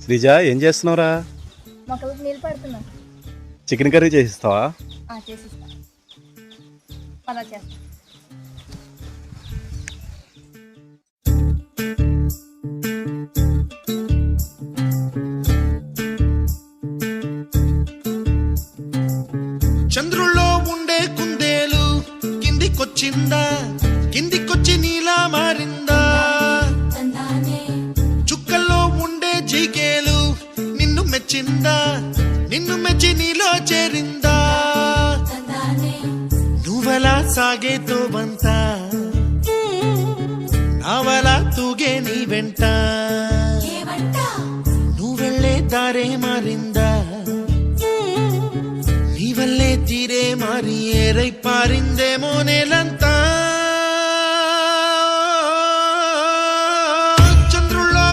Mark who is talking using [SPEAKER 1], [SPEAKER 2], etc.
[SPEAKER 1] శ్రీజ ఏం చేస్తున్నావురా?
[SPEAKER 2] మొక్కలకు నీళ్ళు పడుతున్నా.
[SPEAKER 1] చికెన్ కర్రీ చేసిస్తావా?
[SPEAKER 2] చేసిస్తా. అలా చేస్తా.
[SPEAKER 3] చంద్రుల్లో ఉండే కుందేలు కిందికొచ్చిందా, కిందికొచ్చి నీలా మారిందా? చుక్కల్లో ఉండే జీకేలు నిన్ను మెచ్చిందా, నిన్ను మెచ్చి నీలో చేరిందా? నువ్వలా సాగే తోవంత నావలా తూగే నీ వెంట, నువ్వెళ్ళే దారే మారిందా, నీ వల్లే తీరే మారి ఏరై పారిందేమో నేలంతా.